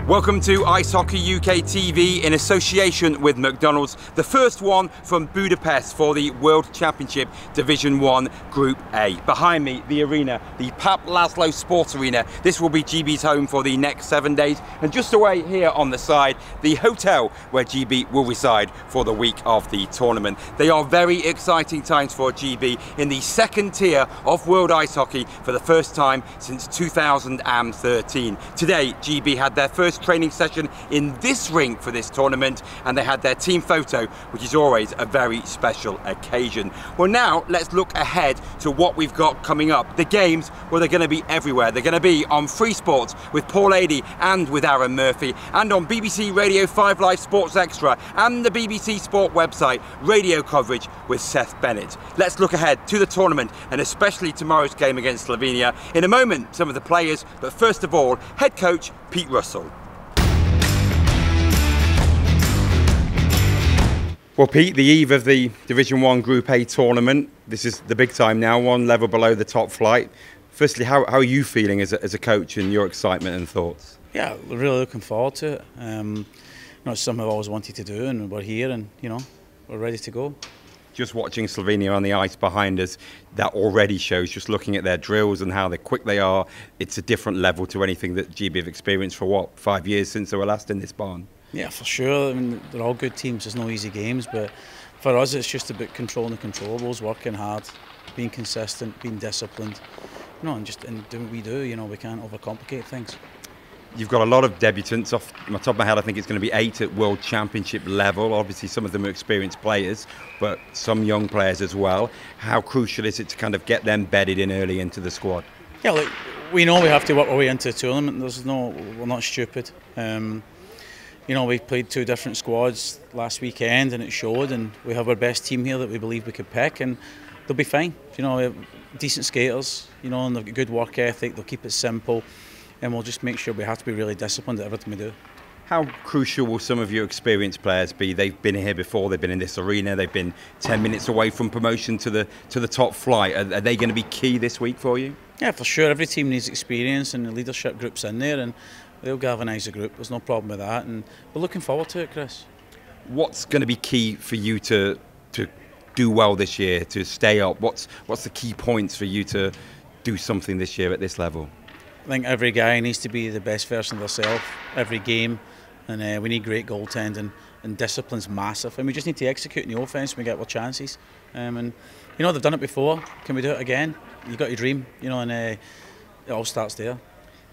Welcome to Ice Hockey UK TV in association with McDonald's, the first one from Budapest for the World Championship Division 1 Group A. Behind me, the arena, the Pap Laszlo Sports Arena. This will be GB's home for the next 7 days. And just away here on the side, the hotel where GB will reside for the week of the tournament. They are very exciting times for GB in the second tier of World Ice Hockey for the first time since 2013. Today, GB had their first training session in this rink for this tournament, and they had their team photo, which is always a very special occasion. Well, now let's look ahead to what we've got coming up. The games, well, they're going to be everywhere. They're going to be on Free Sports with Paul Adey and with Aaron Murphy, and on BBC Radio 5 Live Sports Extra and the BBC Sport website, radio coverage with Seth Bennett. Let's look ahead to the tournament and especially tomorrow's game against Slovenia. In a moment, some of the players, but first of all, head coach Pete Russell. Well, Pete, the eve of the Division 1 Group A tournament, this is the big time now, one level below the top flight. Firstly, how are you feeling as a coach and your excitement and thoughts? Yeah, we're really looking forward to it. It's something I've always wanted to do, and we're here and, we're ready to go. Just watching Slovenia on the ice behind us, that already shows, just looking at their drills and how quick they are, it's a different level to anything that GB have experienced for, 5 years since they were last in this barn? Yeah, for sure. I mean, they're all good teams. There's no easy games, but for us, it's just about controlling the controllables, working hard, being consistent, being disciplined, and doing what we do. We can't overcomplicate things. You've got a lot of debutants. Off my top of my head, I think it's going to be 8 at World Championship level. Obviously, some of them are experienced players, but some young players as well. How crucial is it to kind of get them bedded in early into the squad? Yeah, we know we have to work our way into the tournament. We're not stupid. We played 2 different squads last weekend and it showed, and we have our best team here that we believe we could pick, and they'll be fine. We have decent skaters, and they've got good work ethic, they'll keep it simple, and we'll just make sure we have to be really disciplined at everything we do. How crucial will some of your experienced players be? They've been here before, they've been in this arena, they've been 10 minutes away from promotion to the top flight. Are they going to be key this week for you? Yeah, for sure. Every team needs experience, and the leadership group's in there, and they'll galvanise the group. There's no problem with that, and we're looking forward to it, Chris. What's going to be key for you to do well this year, to stay up? What's the key points for you to do something this year at this level? I think every guy needs to be the best version of themselves every game, and we need great goaltending, and discipline's massive, and we just need to execute in the offence when we get our chances. And they've done it before. Can we do it again? You got your dream, and it all starts there.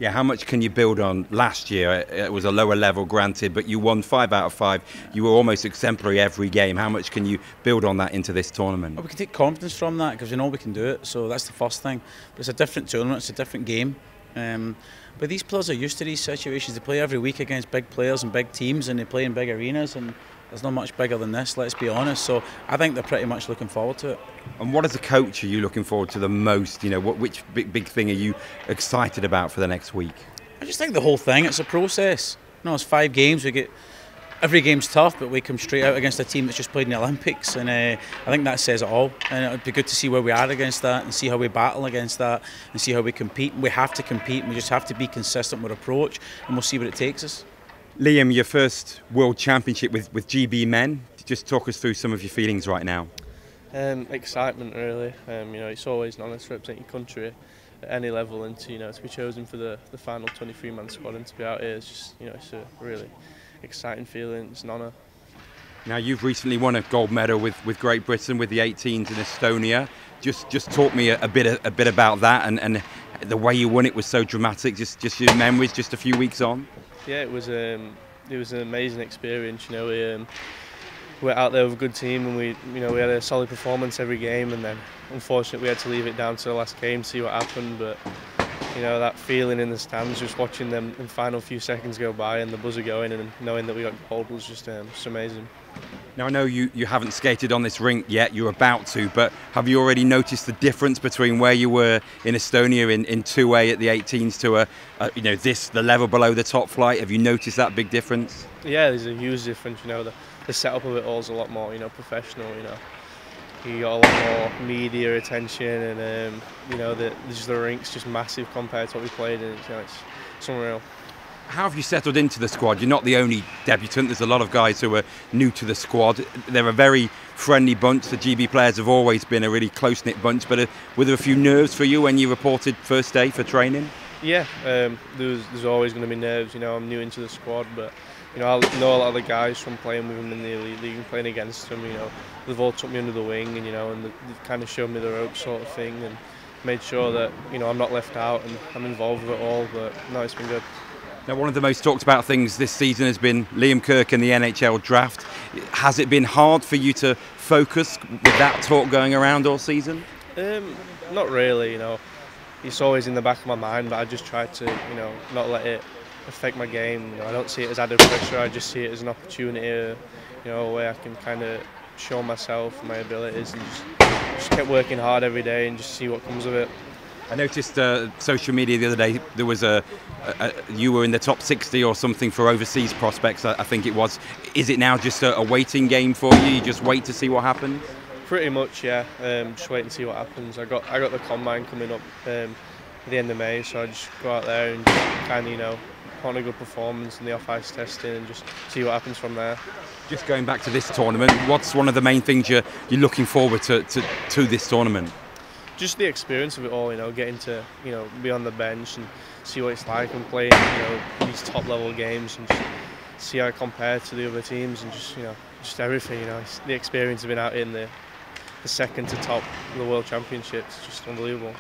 Yeah, how much can you build on? Last year, it was a lower level, granted, but you won 5 out of 5. You were almost exemplary every game. How much can you build on that into this tournament? Well, we can take confidence from that because we know we can do it. So that's the first thing. But it's a different tournament. It's a different game. But these players are used to these situations. They play every week against big players and big teams, and they play in big arenas, and there's not much bigger than this, let's be honest. So I think they're pretty much looking forward to it. And what as a coach are you looking forward to the most? Which big thing are you excited about for the next week? I just think the whole thing, it's a process. It's 5 games. Every game's tough, but we come straight out against a team that's just played in the Olympics, and I think that says it all. And it would be good to see where we are against that, and see how we battle against that, and see how we compete. We have to compete, and we just have to be consistent with our approach, and we'll see where it takes us. Liam, your first World Championship with GB men. Just talk us through some of your feelings right now. Excitement, really. It's always an honour to represent your country at any level, and to be chosen for the final 23-man squad and to be out here is just, it's a really exciting feeling. It's an honour. Now, you've recently won a gold medal with Great Britain with the 18s in Estonia. Just talk me a bit about that, and the way you won it was so dramatic. Just your memories just a few weeks on. Yeah, it was an amazing experience. We were out there with a good team, and we had a solid performance every game, and then unfortunately we had to leave it down to the last game to see what happened. But that feeling in the stands, just watching them the final few seconds go by and the buzzer going, and knowing that we got gold was just amazing. Now, I know you haven't skated on this rink yet, you're about to, but have you already noticed the difference between where you were in Estonia in 2A at the 18s to the level below the top flight? Have you noticed that big difference? Yeah, there's a huge difference. The setup of it all is a lot more professional. You got a lot more media attention, and the rink's just massive compared to what we played in. It's unreal. How have you settled into the squad? You're not the only debutant. There's a lot of guys who are new to the squad. They're a very friendly bunch. The GB players have always been a really close-knit bunch, but were there a few nerves for you when you reported first day for training? Yeah, there's always going to be nerves. You know, I'm new into the squad, but you know, I know a lot of the guys from playing with them in the Elite League and playing against them. You know, they've all took me under the wing, and you know, and they've kind of showed me the ropes, sort of thing, and made sure that you know I'm not left out and I'm involved with it all. But no, it's been good. Now, one of the most talked about things this season has been Liam Kirk in the NHL draft. Has it been hard for you to focus with that talk going around all season? Not really, you know. It's always in the back of my mind, but I just try to, you know, not let it affect my game. You know, I don't see it as added pressure. I just see it as an opportunity, you know, where I can kind of show myself and my abilities and just keep working hard every day and just see what comes of it. I noticed social media the other day, there was you were in the top 60 or something for overseas prospects, I think it was. Is it now just a waiting game for you? You just wait to see what happens? Pretty much, yeah. Just wait and see what happens. I got the combine coming up at the end of May, so I just go out there and kind of, you know, put on a good performance in the off-ice testing and just see what happens from there. Just going back to this tournament, what's one of the main things you're looking forward to this tournament? Just the experience of it all, you know, getting to, you know, be on the bench and see what it's like and playing, you know, these top level games and just see how I compare to the other teams and just, you know, just everything, you know, the experience of being out in the second to top of the World Championships, it's just unbelievable.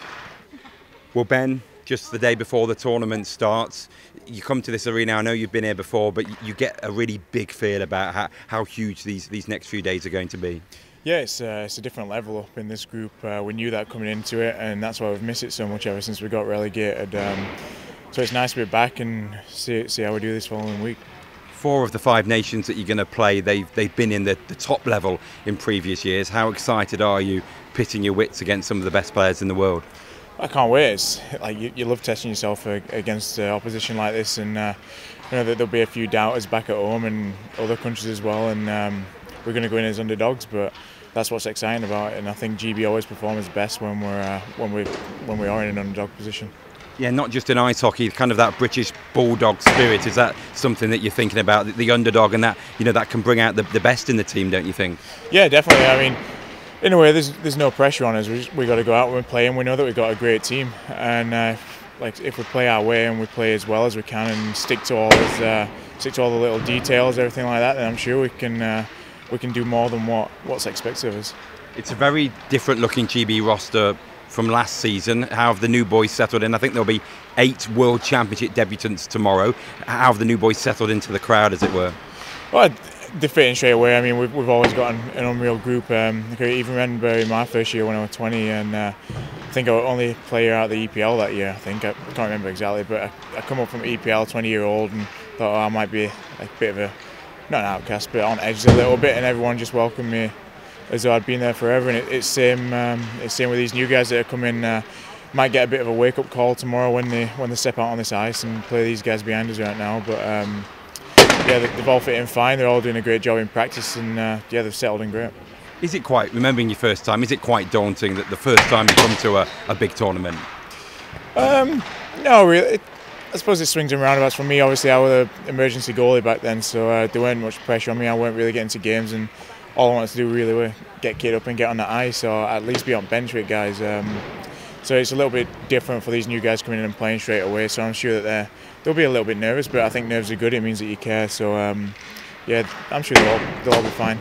Well, Ben, just the day before the tournament starts, you come to this arena, I know you've been here before, but you get a really big feel about how huge these next few days are going to be. Yeah, it's a different level up in this group. We knew that coming into it, and that's why we've missed it so much ever since we got relegated. So it's nice to be back and see how we do this following week. 4 of the 5 nations that you're going to play, they've been in the top level in previous years. How excited are you pitting your wits against some of the best players in the world? I can't wait. It's like you love testing yourself against opposition like this, and you know that there'll be a few doubters back at home and other countries as well, and we're going to go in as underdogs, but that's what's exciting about it. And I think GB always performs best when we are in an underdog position. Yeah, not just in ice hockey, kind of that British bulldog spirit. Is that something that you're thinking about, the underdog, and that, you know, that can bring out the best in the team, don't you think? Yeah, definitely. I mean, in a way, there's no pressure on us. We got to go out and play, and we know that we've got a great team. And like if we play our way and we play as well as we can and stick to all the little details, everything like that, then I'm sure we can do more than what's expected of us. It's a very different looking GB roster from last season. How have the new boys settled in? I think there'll be 8 World Championship debutants tomorrow. How have the new boys settled into the crowd, as it were? Well, they fit in straight away. I mean, we've always got an unreal group. I can even remember in my first year when I was 20, and I think I was only player out of the EPL that year. I can't remember exactly, but I come up from EPL, 20-year-old, and thought I might be a bit of a, not an outcast, but on edge a little bit, and everyone just welcomed me as though I'd been there forever. And it's same with these new guys that are coming. Might get a bit of a wake-up call tomorrow when they step out on this ice and play these guys behind us right now. But yeah, they've all fit in fine. They're all doing a great job in practice, and yeah, they've settled in great. Is it quite, remembering your first time, is it quite daunting that the first time you come to a big tournament? No, really. I suppose it swings and roundabouts for me. Obviously, I was an emergency goalie back then, so there weren't much pressure on me. I weren't really getting to games, and all I wanted to do really was get kid up and get on the ice, or at least be on bench with guys. So it's a little bit different for these new guys coming in and playing straight away. So I'm sure that they'll be a little bit nervous, but I think nerves are good. It means that you care. So yeah, I'm sure they'll all be fine.